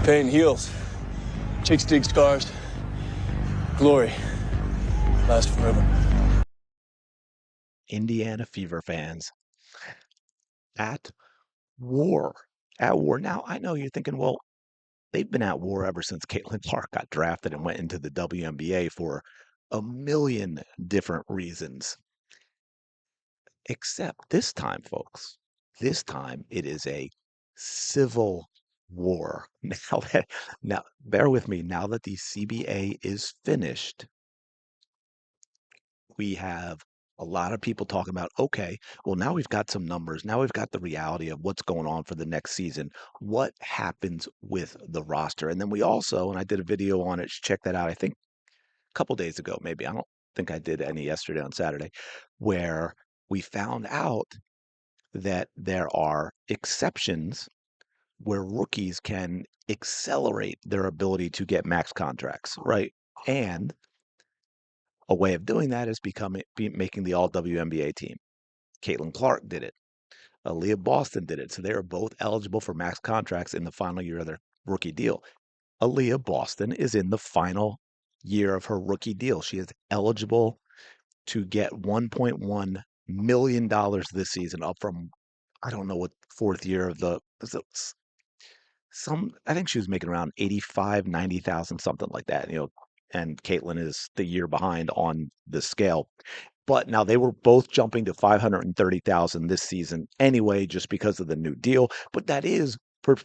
Pain heals. Chicks dig scars. Glory lasts forever. Indiana Fever fans at war. At war. Now, I know you're thinking, well, they've been at war ever since Caitlin Clark got drafted and went into the WNBA for a million different reasons. Except this time, folks, this time it is a civil war. Now, bear with me. Now that the CBA is finished, we have a lot of people talking about, okay, well, now we've got some numbers. Now we've got the reality of what's going on for the next season. What happens with the roster? And then we also, and I did a video on it, check that out, I think a couple days ago, maybe. I don't think I did any yesterday on Saturday, where we found out that there are exceptions where rookies can accelerate their ability to get max contracts, right? And a way of doing that is making the all WNBA team. Caitlin Clark did it. Aliyah Boston did it. So they are both eligible for max contracts in the final year of their rookie deal. Aliyah Boston is in the final year of her rookie deal. She is eligible to get $1.1 million this season, up from, I don't know what fourth year of the some I think she was making around 85, 90,000, something like that, and Caitlin is the year behind on the scale. But now they were both jumping to 530,000 this season anyway, just because of the new deal. But that is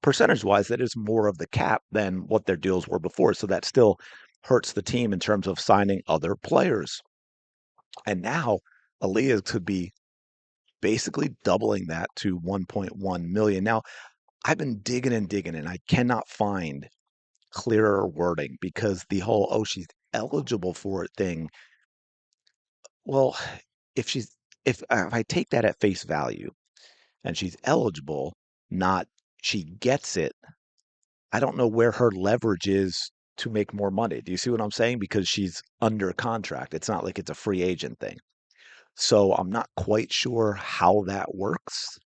percentage wise, that is more of the cap than what their deals were before. So that still hurts the team in terms of signing other players. And now Aliyah could be basically doubling that to 1.1 million. Now, I've been digging and digging, and I cannot find clearer wording because the whole, oh, she's eligible for it thing. Well, if she's if I take that at face value and she's eligible, not she gets it, I don't know where her leverage is to make more money. Do you see what I'm saying? Because she's under contract. It's not like it's a free agent thing. So I'm not quite sure how that works.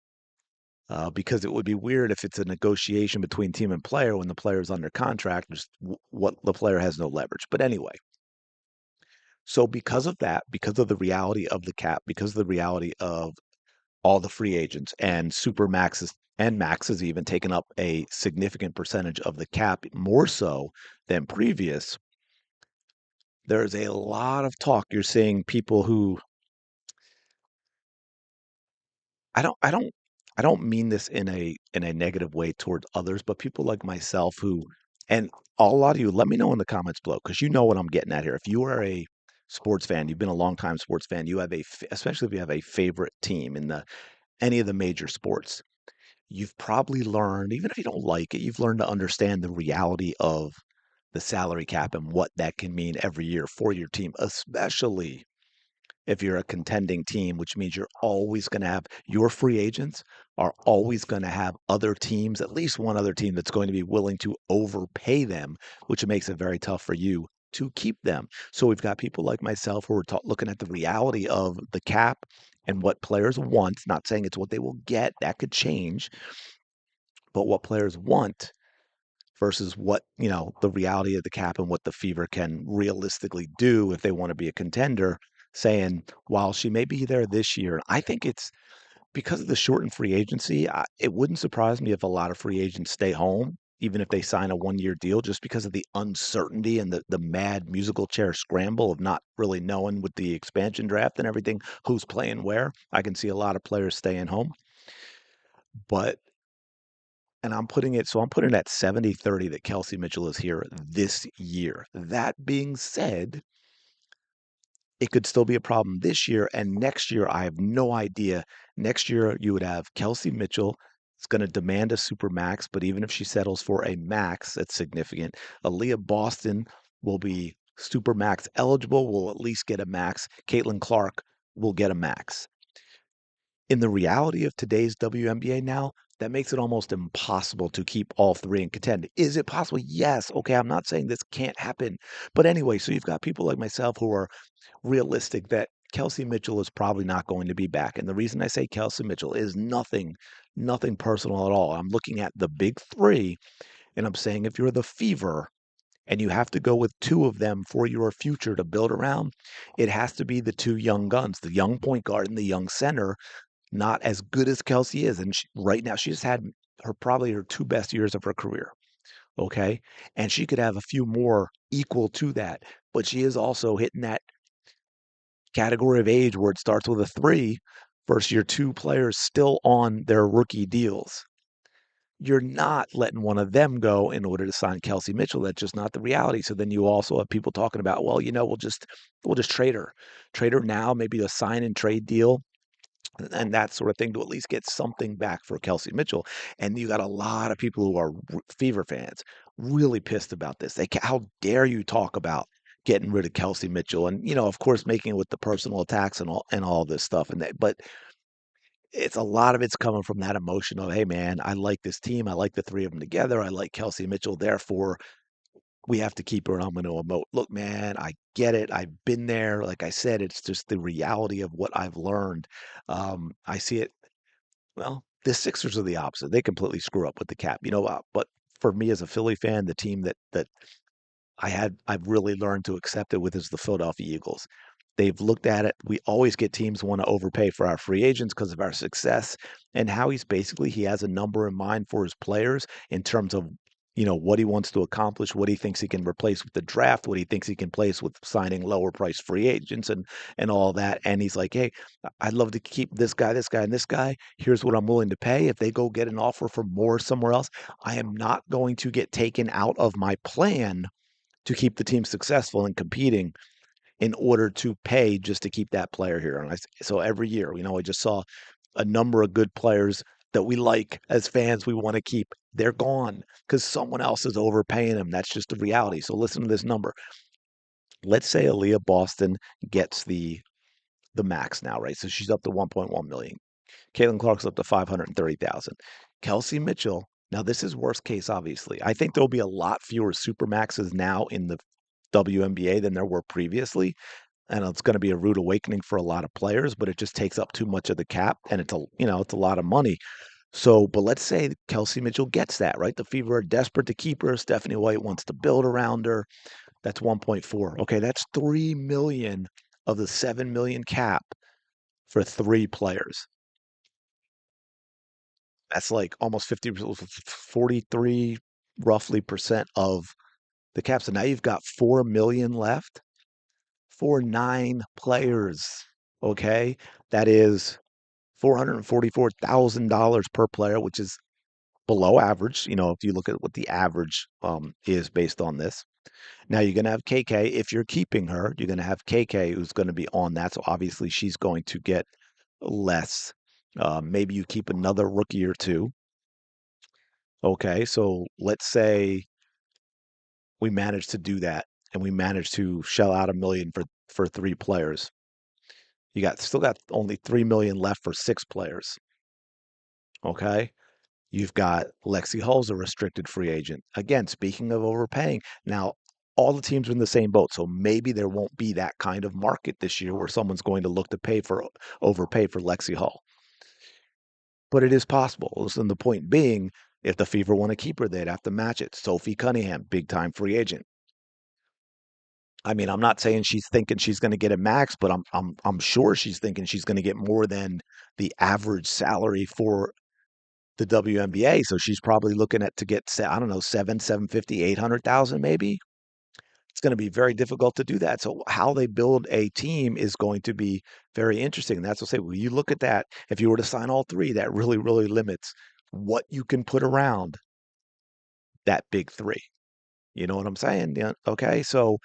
Because it would be weird if it's a negotiation between team and player when the player is under contract, just what the player has no leverage. But anyway, so because of that, because of the reality of the cap, because of the reality of all the free agents and super maxes and maxes even taken up a significant percentage of the cap, more so than previous, there's a lot of talk. You're seeing people who I don't I don't I don't mean this in a negative way towards others, but people like myself who and a lot of you, let me know in the comments below because you know what I'm getting at here. If you are a sports fan, you've been a long time sports fan, you have especially if you have a favorite team in the any of the major sports, you've probably learned, even if you don't like it, you've learned to understand the reality of the salary cap and what that can mean every year for your team, especially if you're a contending team, which means you're always going to have your free agents are always going to have other teams, at least one other team that's going to be willing to overpay them, which makes it very tough for you to keep them. So we've got people like myself who are looking at the reality of the cap and what players want, not saying it's what they will get, that could change, but what players want versus what, the reality of the cap and what the Fever can realistically do if they want to be a contender, saying, while she may be there this year, I think it's because of the shortened free agency, it wouldn't surprise me if a lot of free agents stay home, even if they sign a 1 year deal, just because of the uncertainty and the mad musical chair scramble of not really knowing with the expansion draft and everything who's playing where. I can see a lot of players staying home. But I'm putting it at 70-30 that Kelsey Mitchell is here this year. That being said, it could still be a problem this year. And next year, I have no idea. Next year, you would have Kelsey Mitchell. It's going to demand a super max, but even if she settles for a max, that's significant. Aliyah Boston will be super max eligible, will at least get a max. Caitlin Clark will get a max. In the reality of today's WNBA now, that makes it almost impossible to keep all three and contend. Is it possible? Yes. Okay, I'm not saying this can't happen. But anyway, so you've got people like myself who are realistic that Kelsey Mitchell is probably not going to be back. And the reason I say Kelsey Mitchell is nothing personal at all. I'm looking at the big three, And I'm saying if you're the Fever and you have to go with two of them for your future to build around, it has to be the two young guns, the young point guard and the young center, not as good as Kelsey is. And right now, she just had probably her two best years of her career. Okay. And she could have a few more equal to that. But she is also hitting that category of age where it starts with a three versus your two players still on their rookie deals. You're not letting one of them go in order to sign Kelsey Mitchell. That's just not the reality. So then you also have people talking about, well, we'll just trade her now, maybe a sign and trade deal and that sort of thing to at least get something back for Kelsey Mitchell. And you got a lot of people who are Fever fans really pissed about this. How dare you talk about getting rid of Kelsey Mitchell? And of course, making it with the personal attacks and all this stuff. But it's a lot of it's coming from that emotion of, hey man, I like this team. I like the three of them together. I like Kelsey Mitchell. Therefore, we have to keep her. And I'm going to emote. Look, man, I get it. I've been there. Like I said, it's just the reality of what I've learned. I see it. Well, the Sixers are the opposite. They completely screw up with the cap. But for me as a Philly fan, the team that I've really learned to accept it with is the Philadelphia Eagles. They've looked at it. We always get teams who want to overpay for our free agents because of our success. And how he has a number in mind for his players in terms of, what he wants to accomplish, what he thinks he can replace with the draft, what he thinks he can place with signing lower price free agents and all that. And he's like, hey, I'd love to keep this guy, and this guy. Here's what I'm willing to pay. If they go get an offer for more somewhere else, I am not going to get taken out of my plan to keep the team successful and competing in order to pay just to keep that player here. So every year, I just saw a number of good players that we like as fans, we want to keep. They're gone because someone else is overpaying them. That's just the reality. So listen to this number. Let's say Aliyah Boston gets the max now, right? So she's up to 1.1 million. Caitlin Clark's up to 530,000. Kelsey Mitchell. Now this is worst case, obviously. I think there'll be a lot fewer super maxes now in the WNBA than there were previously, and it's going to be a rude awakening for a lot of players. But it just takes up too much of the cap, and it's a lot of money. So, but let's say Kelsey Mitchell gets that, right? The Fever are desperate to keep her. Stephanie White wants to build around her. That's 1.4. Okay, that's 3 million of the 7 million cap for three players. That's like almost 43 roughly percent of the cap. So now you've got 4 million left for nine players. Okay. That is $444,000 per player, which is below average. If you look at what the average is based on this. Now you're going to have KK. If you're keeping her, you're going to have KK who's going to be on that. So obviously she's going to get less. Maybe you keep another rookie or two. Okay, so let's say we manage to do that and we manage to shell out 1 million for three players. You still got only 3 million left for six players. Okay. You've got Lexi Hull's a restricted free agent. Again, speaking of overpaying, now all the teams are in the same boat. So maybe there won't be that kind of market this year where someone's going to look to overpay for Lexi Hull. But it is possible. And the point being, if the Fever want to keep her, they'd have to match it. Sophie Cunningham, big time free agent. I mean, I'm not saying she's thinking she's going to get a max, but I'm sure she's thinking she's going to get more than the average salary for the WNBA. So she's probably looking at to get, I don't know, 750, 800,000 maybe. It's going to be very difficult to do that. So how they build a team is going to be very interesting. And that's what I say. Well, you look at that. If you were to sign all three, that really, really limits what you can put around that big three. You know what I'm saying? Yeah. Okay. So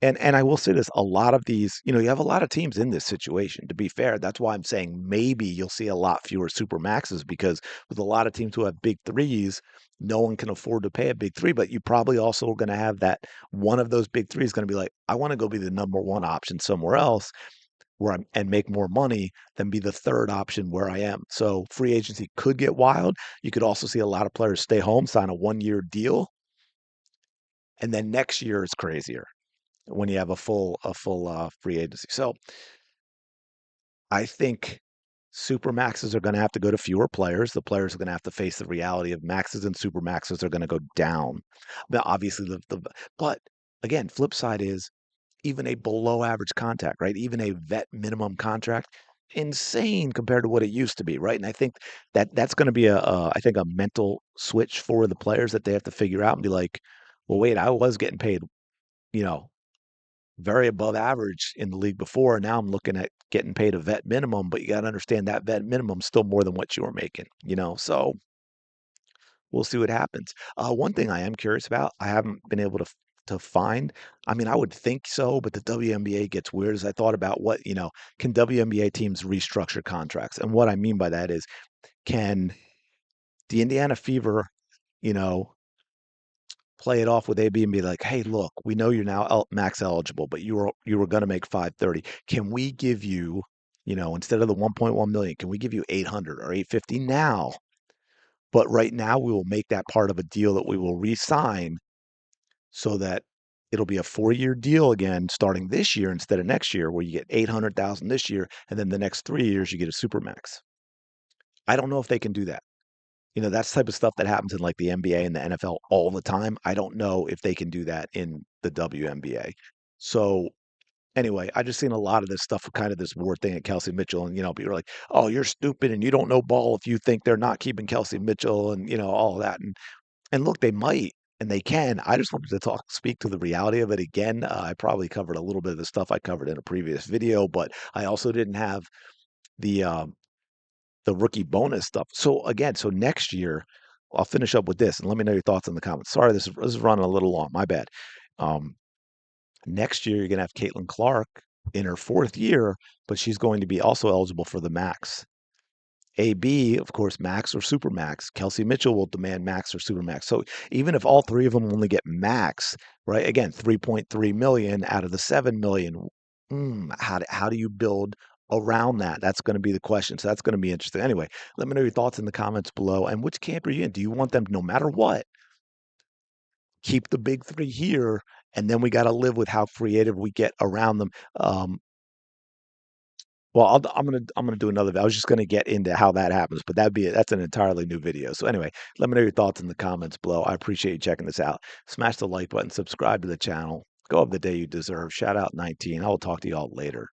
and I will say this, a lot of these, you have a lot of teams in this situation, to be fair. That's why I'm saying maybe you'll see a lot fewer super maxes because with a lot of teams who have big threes, no one can afford to pay a big three. But you probably also are going to have that one of those big threes going to be like, I want to go be the number one option somewhere else and make more money than be the third option where I am. So free agency could get wild. You could also see a lot of players stay home, sign a 1 year deal, and then next year is crazier when you have a full free agency. So I think Super maxes are going to have to go to fewer players. The players are going to have to face the reality of maxes and super maxes are going to go down. But obviously, but again, flip side is even a below average contract, right? Even a vet minimum contract, insane compared to what it used to be, right? And I think that's going to be I think a mental switch for the players that they have to figure out and be like, well, wait, I was getting paid, you know, very above average in the league before. Now I'm looking at getting paid a vet minimum, but you got to understand that vet minimum is still more than what you were making, you know? So we'll see what happens. One thing I am curious about, I haven't been able to find. I mean, I would think so, but the WNBA gets weird. As I thought about what, can WNBA teams restructure contracts? And what I mean by that is, can the Indiana Fever, you know, play it off with AB and be like, "Hey, look, we know you're now max eligible, but you were going to make 530. Can we give you, instead of the 1.1 million, can we give you 800 or 850 now? But right now, we will make that part of a deal that we will re-sign so that it'll be a 4-year deal again, starting this year instead of next year, where you get 800,000 this year, and then the next 3 years you get a super max." I don't know if they can do that. That's the type of stuff that happens in like the NBA and the NFL all the time. I don't know if they can do that in the WNBA. So anyway, I just seen a lot of this stuff, kind of this war thing at Kelsey Mitchell, and people are like, "Oh, you're stupid and you don't know ball if you think they're not keeping Kelsey Mitchell," and all of that. And look, they might and they can. I just wanted to speak to the reality of it again. I probably covered a little bit of the stuff I covered in a previous video, but I also didn't have the rookie bonus stuff. So again, so next year, I'll finish up with this and let me know your thoughts in the comments. Sorry, this is running a little long. My bad. Um, Next year, you're going to have Caitlin Clark in her 4th year, but she's going to be also eligible for the max. AB, of course, max or super max. Kelsey Mitchell will demand max or super max. So even if all three of them only get max, right? Again, 3.3 million out of the 7 million. How do you build around that? That's going to be the question. So that's going to be interesting. Anyway, let me know your thoughts in the comments below. And which camp are you in? Do you want them, no matter what, keep the big three here, and then we got to live with how creative we get around them? Well, I'm gonna do another. I was just gonna get into how that happens, but that's an entirely new video. So anyway, let me know your thoughts in the comments below. I appreciate you checking this out. Smash the like button, subscribe to the channel. Go have the day you deserve. Shout out 19. I will talk to you all later.